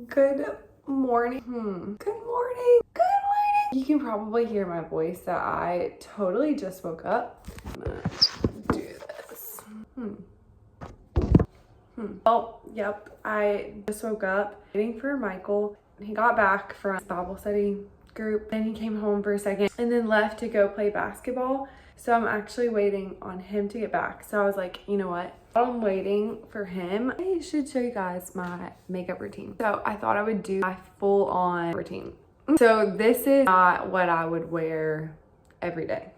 Good morning. Good morning. Good morning. You can probably hear my voice that I totally just woke up. I'm gonna do this. Oh, yep. I just woke up waiting for Michael. He got back from his Bible study group and he came home for a second and then left to go play basketball. So I'm actually waiting on him to get back. So I was like, you know what? While I'm waiting for him, I should show you guys my makeup routine. So I thought I would do my full on routine. So this is not what I would wear every day.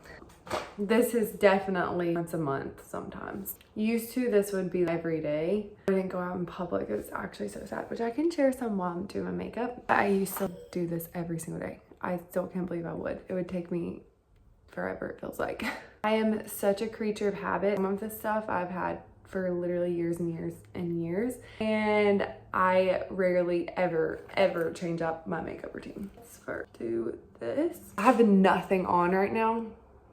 This is definitely once a month sometimes. Used to, this would be every day. I didn't go out in public. It was actually so sad, which I can share some while I'm doing my makeup. I used to do this every single day. I still can't believe I would. It would take me forever, it feels like. I am such a creature of habit. Some of this stuff I've had for literally years and years and years. And I rarely ever change up my makeup routine. Let's first do this. I have nothing on right now.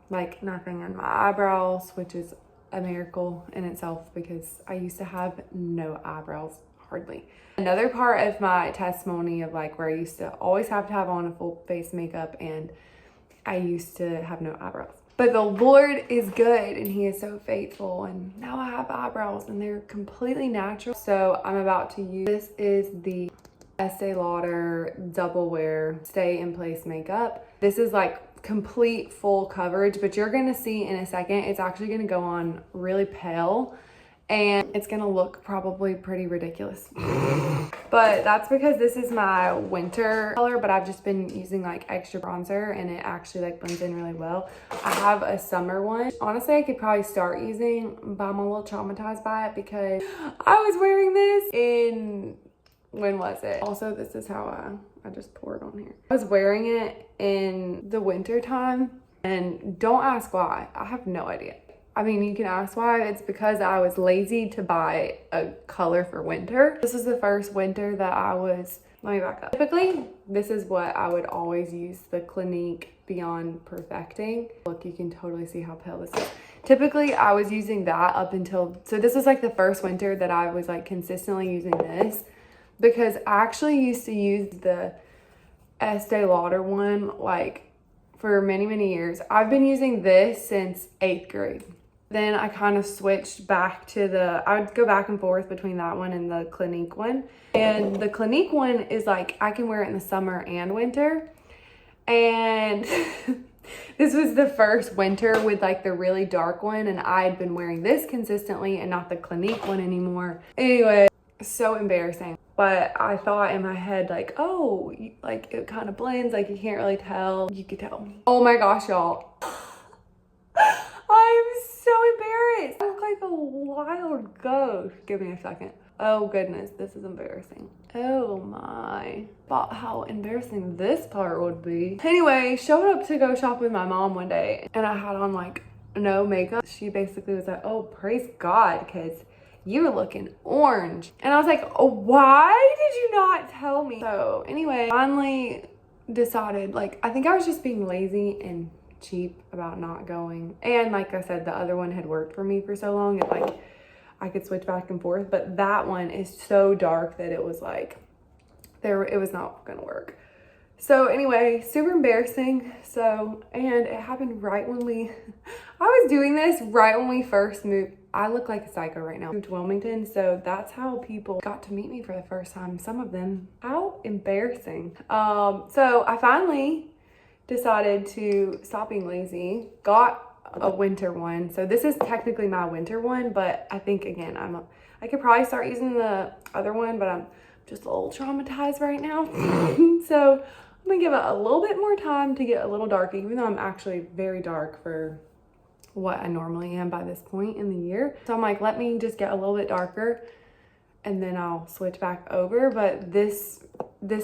Like nothing on my eyebrows, which is a miracle in itself because I used to have no eyebrows hardly. Another part of my testimony of like where I used to always have to have on a full face makeup and I used to have no eyebrows. But the Lord is good and he is so faithful and now I have eyebrows and they're completely natural. So I'm about to use, this is the Estee Lauder Double Wear Stay in Place makeup. This is like complete full coverage, but you're gonna see in a second, it's actually gonna go on really pale and it's gonna look probably pretty ridiculous. But that's because this is my winter color, but I've just been using like extra bronzer and it actually like blends in really well. I have a summer one. Honestly, I could probably start using, but I'm a little traumatized by it because I was wearing this in, when was it? Also, this is how I just poured on here. I was wearing it in the winter time and don't ask why. I have no idea. I mean, you can ask why. It's because I was lazy to buy a color for winter. This is the first winter that I was, let me back up. Typically, this is what I would always use, the Clinique Beyond Perfecting. Look, you can totally see how pale this is. Typically, I was using that up until, so this was like the first winter that I was like consistently using this because I actually used to use the Estee Lauder one like for many years. I've been using this since 8th grade. Then I kind of switched back to I would go back and forth between that one and the Clinique one. And the Clinique one is like, I can wear it in the summer and winter. And this was the first winter with like the really dark one. And I'd been wearing this consistently and not the Clinique one anymore. Anyway, so embarrassing. But I thought in my head like, oh, like it kind of blends, like you can't really tell. You could tell. Oh my gosh, y'all. I'm so embarrassed. I look like a wild ghost. Give me a second. Oh goodness, this is embarrassing. Oh my. Thought how embarrassing this part would be. Anyway, showed up to go shop with my mom one day and I had on like no makeup. She basically was like, oh, praise God, kids. You're looking orange. And I was like, oh, why did you not tell me? So anyway, finally decided, like, I think I was just being lazy and cheap about not going. And like I said, the other one had worked for me for so long. It like, I could switch back and forth, but that one is so dark that it was like, it was not gonna work. So anyway, super embarrassing. So, and it happened right when I was doing this right when we first moved. I look like a psycho right now. Moved to Wilmington, so that's how people got to meet me for the first time. Some of them, how embarrassing. So I finally decided to stop being lazy, got a winter one. So this is technically my winter one, but I think again, I could probably start using the other one, but I'm just a little traumatized right now. So I'm gonna give it a little bit more time to get a little darker, even though I'm actually very dark for what I normally am by this point in the year. So I'm like, let me just get a little bit darker and then I'll switch back over. But this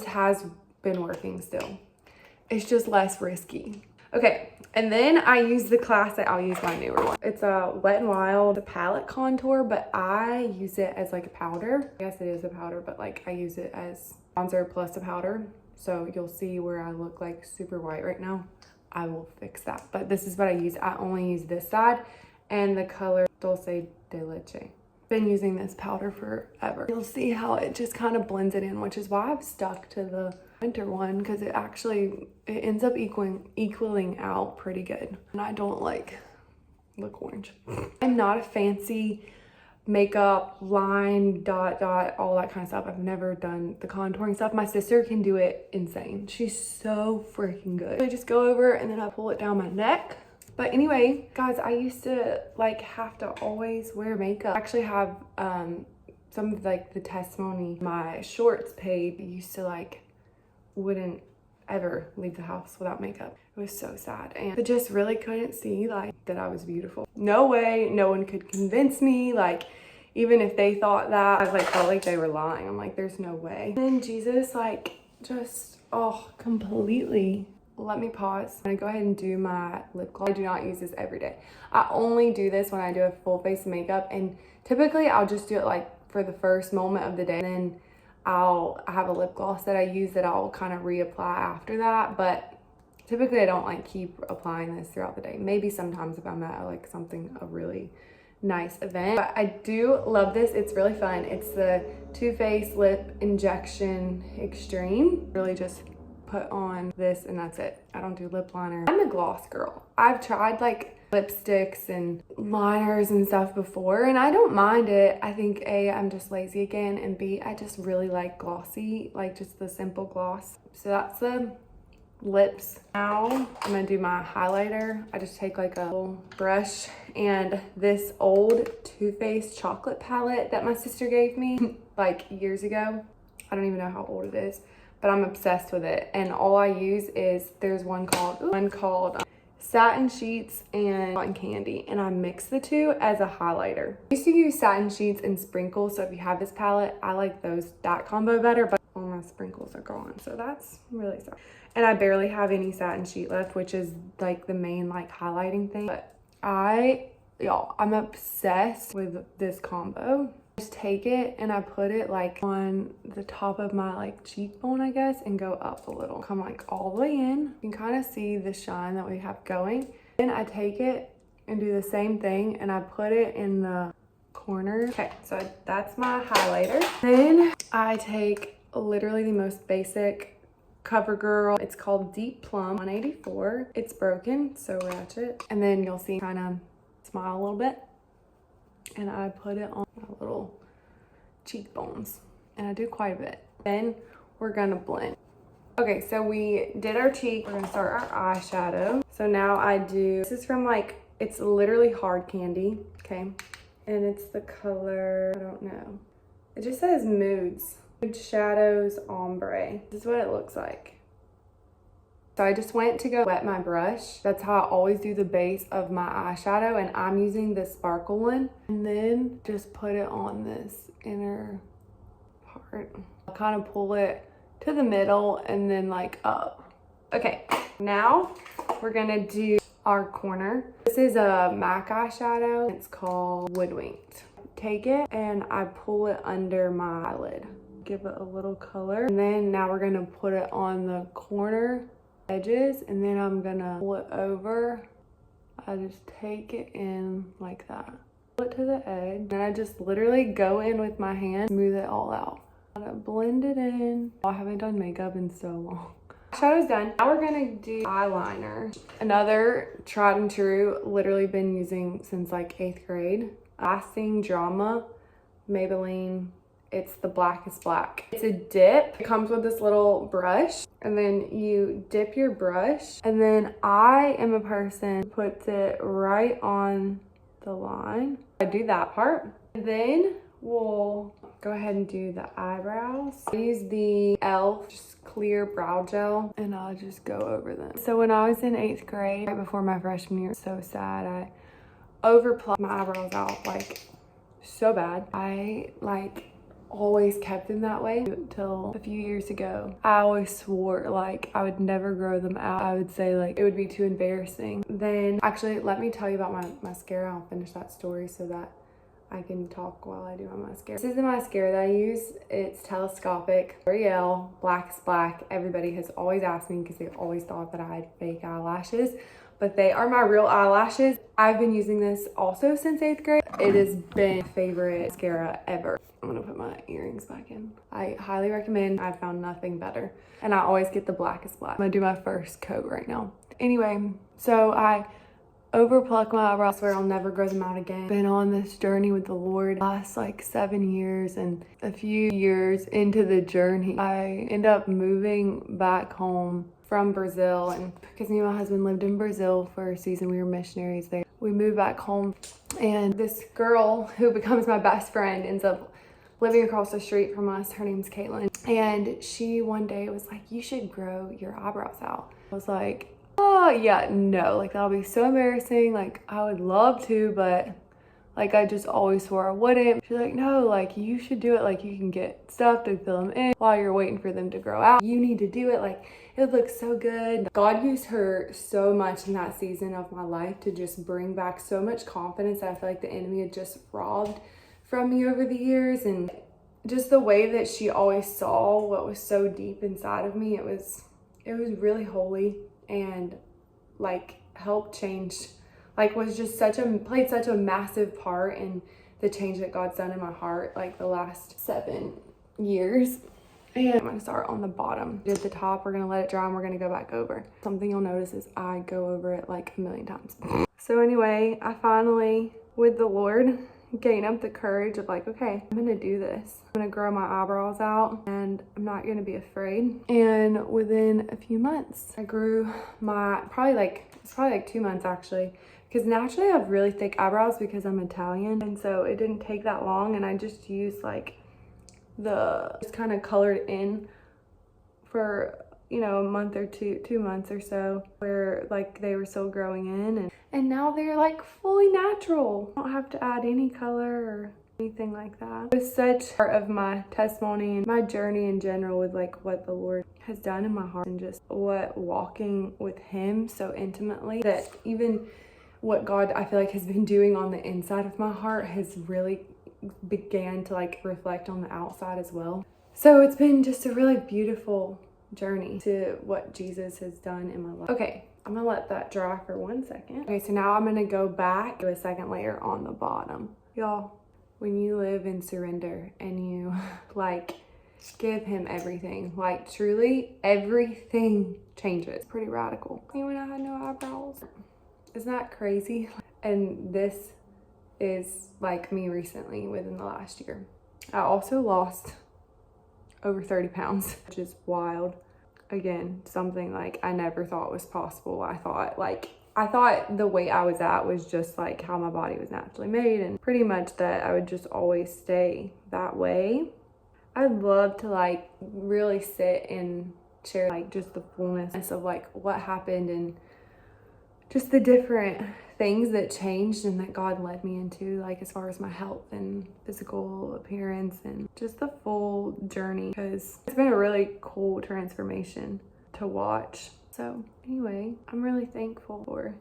has been working still. It's just less risky. Okay, and then I use the classic, I'll use my newer one. It's a Wet n Wild, the palette contour, but I use it as like a powder. I guess it is a powder, but like I use it as bronzer plus a powder. So you'll see where I look like super white right now. I will fix that. But this is what I use. I only use this side and the color Dulce de Leche. been using this powder forever. You'll see how it just kind of blends it in, which is why I've stuck to the winter one, because it ends up equaling out pretty good. And I don't like look orange. I'm not a fancy makeup line dot all that kind of stuff. I've never done the contouring stuff. My sister can do it insane. She's so freaking good. I just go over and then I pull it down my neck. But anyway, guys, I used to like have to always wear makeup. I actually have some of like the testimony my shorts page used to like wouldn't ever leave the house without makeup. It was so sad, and I just really couldn't see like that I was beautiful. No way, no one could convince me. Like even if they thought that, I like felt like they were lying. I'm like, there's no way. And then Jesus like just completely. Let me pause. I'm gonna go ahead and do my lip gloss. I do not use this every day. I only do this when I do a full face of makeup, and typically I'll just do it like for the first moment of the day, and then I have a lip gloss that I use that I'll kind of reapply after that. But typically I don't like keep applying this throughout the day. Maybe sometimes if I'm at like a really nice event. But I do love this. It's really fun. It's the Too Faced Lip Injection Extreme. Really just put on this and that's it. I don't do lip liner. I'm a gloss girl. I've tried like lipsticks and liners and stuff before, and I don't mind it. I think A, I'm just lazy again, and B, I just really like glossy, like just the simple gloss. So that's the lips. Now I'm gonna do my highlighter. I just take like a little brush and this old Too Faced chocolate palette that my sister gave me like years ago. I don't even know how old it is, but I'm obsessed with it. And all I use is, there's one called Satin Sheets and Cotton Candy, and I mix the two as a highlighter. I used to use Satin Sheets and sprinkles, so if you have this palette, I like that combo better, but all my sprinkles are gone, so that's really sad. And I barely have any satin sheet left, which is like the main like highlighting thing. But I'm obsessed with this combo. Just take it and I put it like on the top of my like cheekbone, I guess, and go up a little. Come like all the way in. You can kind of see the shine that we have going. Then I take it and do the same thing and I put it in the corner. Okay, so that's my highlighter. Then I take literally the most basic CoverGirl. It's called Deep Plum 184. It's broken, so ratchet. And then you'll see kind of smile a little bit. And I put it on my little cheekbones. And I do quite a bit. Then we're gonna blend. Okay, so we did our cheek. We're gonna start our eyeshadow. So now I do, this is from like, it's literally Hard Candy, okay? And it's the color, I don't know. It just says Moods. Mood Shadows Ombre. This is what it looks like. So I just went to go wet my brush. That's how I always do the base of my eyeshadow, and I'm using the sparkle one. And then just put it on this inner part. I'll kind of pull it to the middle and then like up. Okay, now we're gonna do our corner. This is a MAC eyeshadow. It's called Woodwinked. Take it and I pull it under my eyelid. Give it a little color. And then now we're gonna put it on the corner edges, and then I'm gonna pull it over. I just take it in like that. Pull it to the edge. And I just literally go in with my hand, smooth it all out. Gotta blend it in. I haven't done makeup in so long. Shadow's done. Now we're gonna do eyeliner. Another tried and true, literally been using since like 8th grade. Lasting Drama Maybelline. It's the Blackest Black. It's a dip. It comes with this little brush, and then you dip your brush, and then I am a person who puts it right on the line. I do that part. And then we'll go ahead and do the eyebrows. I use the e.l.f. just clear brow gel, and I'll just go over them. So when I was in 8th grade, right before my freshman year, so sad, I overplucked my eyebrows out like so bad. I like always kept them that way until a few years ago. I always swore like I would never grow them out. I would say like it would be too embarrassing. Then actually, let me tell you about my mascara. I'll finish that story so that I can talk while I do my mascara. This is the mascara that I use. It's telescopic, L'Oreal, Blackest Black. Everybody has always asked me because they've always thought that I had fake eyelashes, but they are my real eyelashes. I've been using this also since 8th grade. It has been my favorite mascara ever. I'm gonna put my earrings back in. I highly recommend. I found nothing better. And I always get the blackest black. I'm gonna do my first coat right now. Anyway, so I overpluck my eyebrows where I'll never grow them out again. Been on this journey with the Lord last like 7 years, and a few years into the journey, I end up moving back home from Brazil. And because me and my husband lived in Brazil for a season, we were missionaries there. We moved back home, and this girl who becomes my best friend ends up living across the street from us. Her name's Caitlin. And she one day was like, you should grow your eyebrows out. I was like, oh yeah, no, like that'll be so embarrassing. Like I would love to, but like I just always swore I wouldn't. She's like, no, like you should do it. Like you can get stuff to fill them in while you're waiting for them to grow out. You need to do it. Like it would look so good. God used her so much in that season of my life to just bring back so much confidence that I feel like the enemy had just robbed from me over the years. And just the way that she always saw what was so deep inside of me, it was really holy, and like helped change, like was just played such a massive part in the change that God's done in my heart like the last 7 years. And I'm gonna start on the bottom. At the top, we're gonna let it dry and we're gonna go back over. Something you'll notice is I go over it like a million times. So anyway, I finally, with the Lord, gain up the courage of like, okay, I'm gonna do this. I'm gonna grow my eyebrows out and I'm not gonna be afraid. And within a few months, I grew my, it's probably like 2 months actually, because naturally I have really thick eyebrows because I'm Italian. And so it didn't take that long, and I just used like just kind of colored in for, you know, a month or 2 months or so, where like they were still growing in, and now they're like fully natural. I don't have to add any color or anything like that. It was such part of my testimony and my journey in general with like what the Lord has done in my heart, and just what walking with him so intimately, that even what God I feel like has been doing on the inside of my heart has really began to like reflect on the outside as well. So it's been just a really beautiful journey to what Jesus has done in my life. Okay, I'm gonna let that dry for 1 second. Okay, so now I'm gonna go back to a second layer on the bottom. Y'all, when you live in surrender and you like give him everything, like truly everything changes. It's pretty radical. Even when I had no eyebrows. Isn't that crazy? And this is like me recently within the last year. I also lost over 30 pounds, which is wild. Again, something like I never thought was possible. I thought the weight I was at was just like how my body was naturally made, and pretty much that I would just always stay that way. I'd love to like really sit and share like just the fullness of like what happened, and just the different things that changed and that God led me into, like as far as my health and physical appearance and just the full journey, because it's been a really cool transformation to watch. So anyway, I'm really thankful for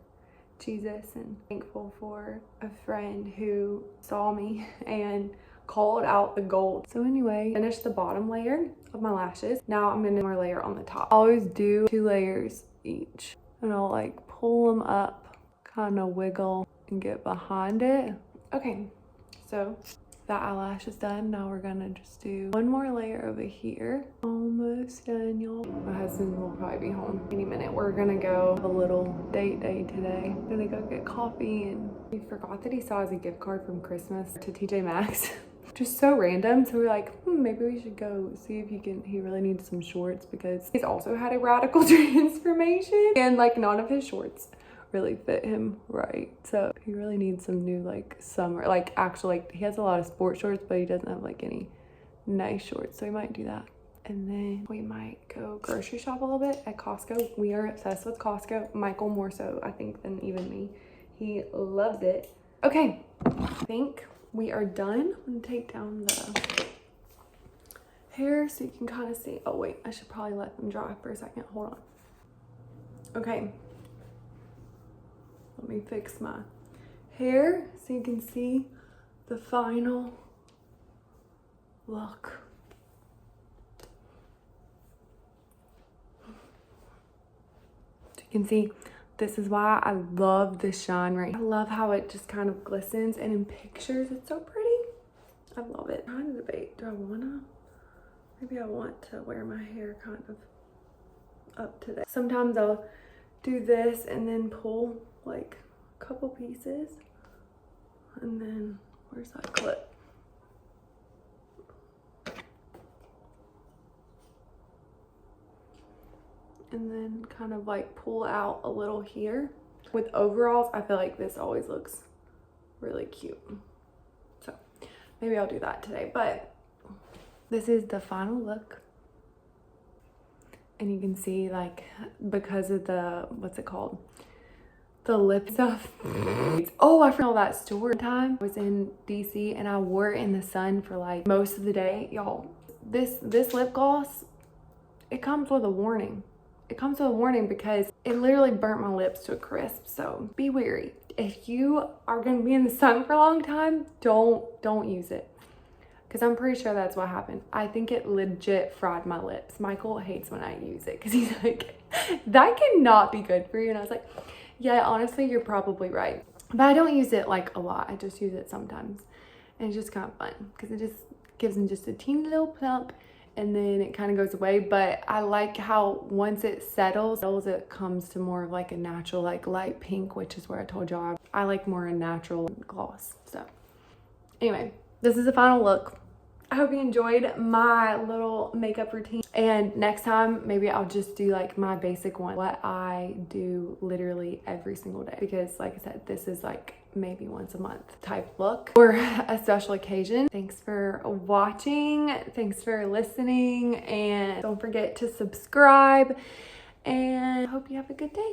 Jesus and thankful for a friend who saw me and called out the gold. So anyway, finish the bottom layer of my lashes. Now I'm gonna do more layer on the top. I always do 2 layers each, and I'll like pull them up, kind of wiggle and get behind it. Okay, so that eyelash is done. Now we're gonna just do 1 more layer over here. Almost done, y'all. My husband will probably be home any minute. We're gonna go have a little date day today. I'm gonna go get coffee, and we forgot that he saw us a gift card from Christmas to TJ Maxx. Just so random. So we're like, maybe we should go see if he really needs some shorts, because he's also had a radical transformation and like none of his shorts really fit him right. So he really needs some new like summer, like actually like he has a lot of sports shorts, but he doesn't have like any nice shorts. So we might do that. And then we might go grocery shop a little bit at Costco. We are obsessed with Costco. Michael more so, I think, than even me. He loves it. Okay, I think we are done. I'm gonna take down the hair so you can kind of see. Oh wait, I should probably let them dry for a second. Hold on. Okay. Let me fix my hair so you can see the final look. So you can see This is why I love this shine right. I love how it just kind of glistens, and in pictures it's so pretty. I love it. I'm trying to debate, do I wanna? Maybe I want to wear my hair kind of up today. Sometimes I'll do this and then pull like a couple pieces, and then where's that clip? And then kind of like pull out a little here. With overalls, I feel like this always looks really cute. So maybe I'll do that today, but this is the final look. And you can see, like, because of the, what's it called? The lip stuff. Oh, I forgot that store time. I was in DC and I wore it in the sun for like most of the day. Y'all, this lip gloss, it comes with a warning. It comes with a warning because it literally burnt my lips to a crisp. So be wary. If you are gonna be in the sun for a long time, don't use it. Because I'm pretty sure that's what happened. I think it legit fried my lips. Michael hates when I use it because he's like, that cannot be good for you. And I was like, yeah, honestly, you're probably right. But I don't use it like a lot. I just use it sometimes. And it's just kind of fun because it just gives them just a teeny little plump and then it kind of goes away. But I like how once it settles, it comes to more of like a natural, like light pink, which is where I told y'all I like more a natural gloss. So anyway, this is the final look. I hope you enjoyed my little makeup routine. And next time, maybe I'll just do like my basic one, what I do literally every single day. Because like I said, this is like maybe once a month type look or a special occasion. Thanks for watching. Thanks for listening. And don't forget to subscribe. And I hope you have a good day.